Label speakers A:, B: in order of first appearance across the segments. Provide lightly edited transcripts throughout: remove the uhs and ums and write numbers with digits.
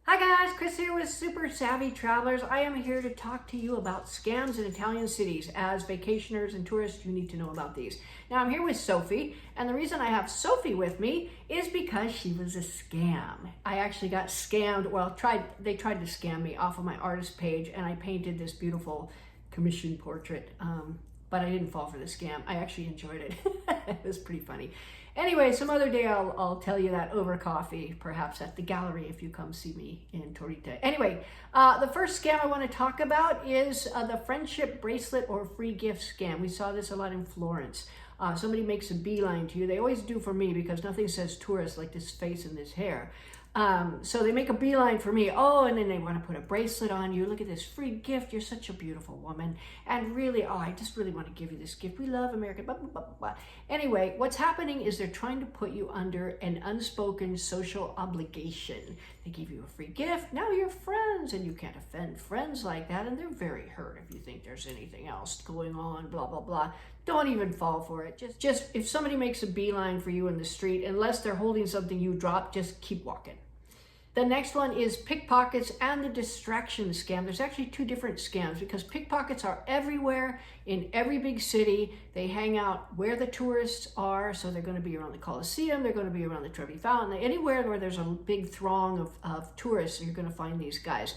A: Hi guys, Chris here with Super Savvy Travelers. I am here to talk to you about scams in Italian cities. As vacationers and tourists, you need to know about these. Now I'm here with Sophie, and the reason I have Sophie with me is because she was a scam. I actually got scammed, they tried to scam me off of my artist page, and I painted this beautiful commission portrait, but I didn't fall for the scam. I actually enjoyed it. It was pretty funny. Anyway, some other day I'll tell you that over coffee, perhaps at the gallery if you come see me in Torite. Anyway, the first scam I want to talk about is the friendship bracelet or free gift scam. We saw this a lot in Florence. Somebody makes a beeline to you. They always do for me because nothing says tourist like this face and this hair. So they make a beeline for me. Oh, and then they want to put a bracelet on you. Look at this free gift. You're such a beautiful woman. And really, I just really want to give you this gift. We love America. Blah, blah, blah, blah. Anyway, what's happening is they're trying to put you under an unspoken social obligation. They give you a free gift. Now you're friends, and you can't offend friends like that. And they're very hurt if you think there's anything else going on, blah, blah, blah. Don't even fall for it. Just if somebody makes a beeline for you in the street, unless they're holding something you drop, just keep walking. The next one is pickpockets and the distraction scam. There's actually two different scams because pickpockets are everywhere in every big city. They hang out where the tourists are. So they're going to be around the Colosseum. They're going to be around the Trevi Fountain. Anywhere where there's a big throng of tourists, you're going to find these guys.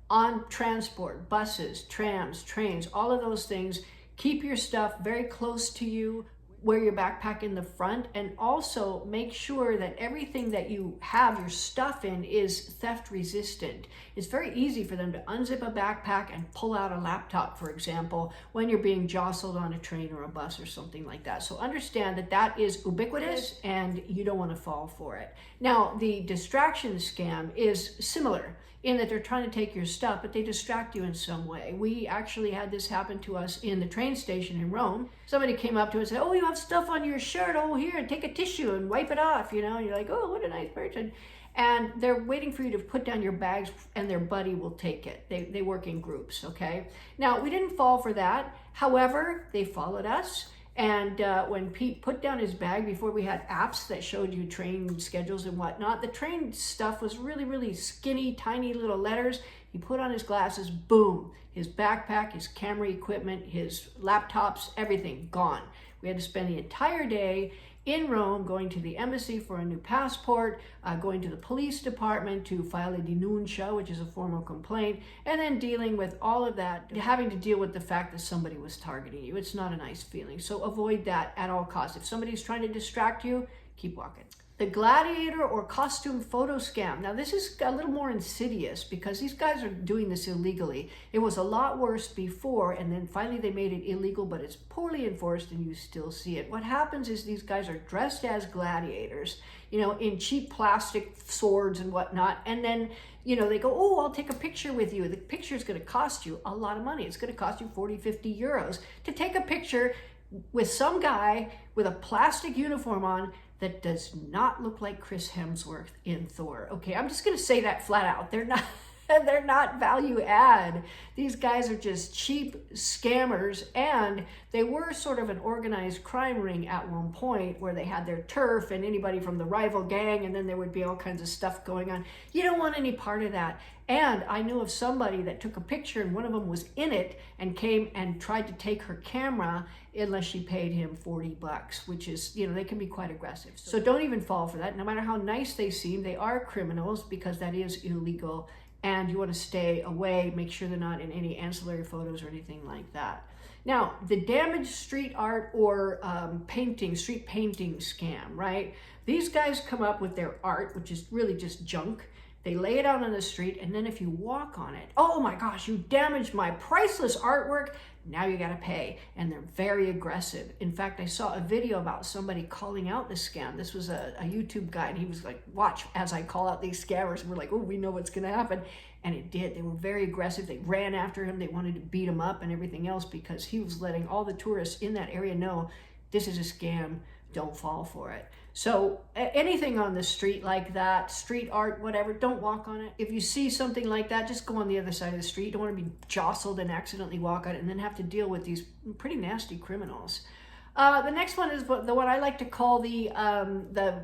A: On transport, buses, trams, trains, all of those things. Keep your stuff very close to you. Wear your backpack in the front, and also make sure that everything that you have your stuff in is theft resistant. It's very easy for them to unzip a backpack and pull out a laptop, for example, when you're being jostled on a train or a bus or something like that. So understand that that is ubiquitous and you don't want to fall for it. Now, the distraction scam is similar in that they're trying to take your stuff, but they distract you in some way. We actually had this happen to us in the train station in Rome. Somebody came up to us and said, "Oh, you have stuff on your shirt. Oh, here, take a tissue and wipe it off," and you're like, "Oh, what a nice person." And they're waiting for you to put down your bags, and their buddy will take it. They work in groups, okay? Now, we didn't fall for that. However, they followed us. And when Pete put down his bag, before we had apps that showed you train schedules and whatnot, the train stuff was really, really skinny, tiny little letters. He put on his glasses, boom, his backpack, his camera equipment, his laptops, everything gone. We had to spend the entire day in Rome, going to the embassy for a new passport, going to the police department to file a denuncia, which is a formal complaint, and then dealing with all of that, having to deal with the fact that somebody was targeting you. It's not a nice feeling. So avoid that at all costs. If somebody's trying to distract you, keep walking. The Gladiator or costume photo scam. Now this is a little more insidious because these guys are doing this illegally. It was a lot worse before, and then finally they made it illegal, but it's poorly enforced and you still see it. What happens is these guys are dressed as gladiators, in cheap plastic swords and whatnot, and then they go, "Oh, I'll take a picture with you." The picture is going to cost you a lot of money. It's going to cost you 40, 50 euros to take a picture with some guy with a plastic uniform on that does not look like Chris Hemsworth in Thor. Okay, I'm just gonna say that flat out. They're not value add. These guys are just cheap scammers, and they were sort of an organized crime ring at one point where they had their turf and anybody from the rival gang, and then there would be all kinds of stuff going on. You don't want any part of that. And I knew of somebody that took a picture, and one of them was in it and came and tried to take her camera unless she paid him $40, which is, they can be quite aggressive. So don't even fall for that. No matter how nice they seem, they are criminals because that is illegal. And you want to stay away, make sure they're not in any ancillary photos or anything like that. Now, the damaged street art or street painting scam, right? These guys come up with their art, which is really just junk. They lay it out on the street, and then if you walk on it, "Oh my gosh, you damaged my priceless artwork. Now you gotta pay." And they're very aggressive. In fact, I saw a video about somebody calling out the scam. This was a YouTube guy, and he was like, "Watch as I call out these scammers." And we're like, "Oh, we know what's gonna happen." And it did. They were very aggressive. They ran after him. They wanted to beat him up and everything else because he was letting all the tourists in that area know this is a scam. Don't fall for it. So anything on the street like that, street art, whatever, don't walk on it. If you see something like that, just go on the other side of the street. You don't want to be jostled and accidentally walk on it and then have to deal with these pretty nasty criminals. The next one is the one I like to call the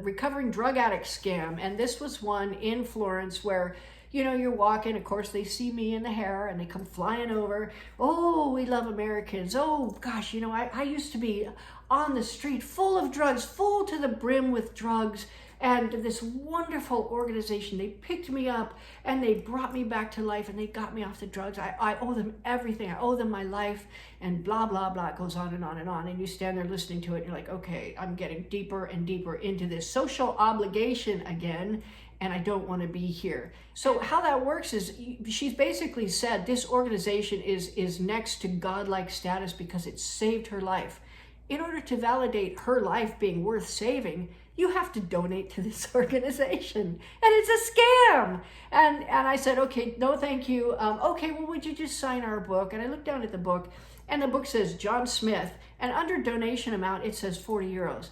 A: recovering drug addict scam. And this was one in Florence where you know, you're walking, of course, they see me in the hair and they come flying over. Oh, we love Americans. Oh, gosh, you know, I used to be on the street full of drugs, full to the brim with drugs. And this wonderful organization, they picked me up and they brought me back to life and they got me off the drugs. I owe them everything. I owe them my life, and blah, blah, blah. It goes on and on and on. And you stand there listening to it and you're like, okay, I'm getting deeper and deeper into this social obligation again, and I don't want to be here. So how that works is she's basically said this organization is next to godlike status because it saved her life. In order to validate her life being worth saving, you have to donate to this organization. And it's a scam. And I said, okay, no, thank you. Okay, well, would you just sign our book? And I looked down at the book, and the book says John Smith. And under donation amount, it says 40 euros.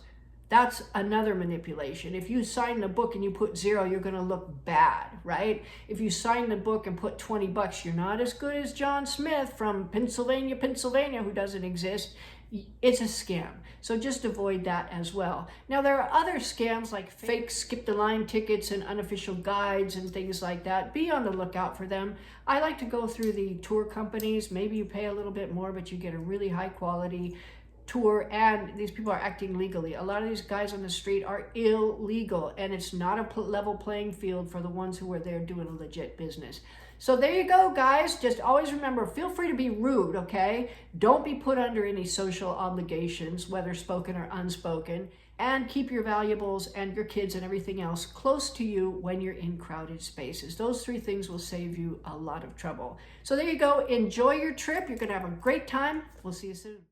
A: That's another manipulation. If you sign the book and you put 0, you're going to look bad, right? If you sign the book and put 20 bucks, you're not as good as John Smith from Pennsylvania, who doesn't exist. It's a scam. So just avoid that as well. Now, there are other scams like fake skip the line tickets and unofficial guides and things like that. Be on the lookout for them. I like to go through the tour companies. Maybe you pay a little bit more, but you get a really high quality tour, and these people are acting legally. A lot of these guys on the street are illegal, and it's not a level playing field for the ones who are there doing a legit business. So there you go, guys. Just always remember, feel free to be rude, okay? Don't be put under any social obligations, whether spoken or unspoken, and keep your valuables and your kids and everything else close to you when you're in crowded spaces. Those 3 things will save you a lot of trouble. So there you go. Enjoy your trip. You're going to have a great time. We'll see you soon.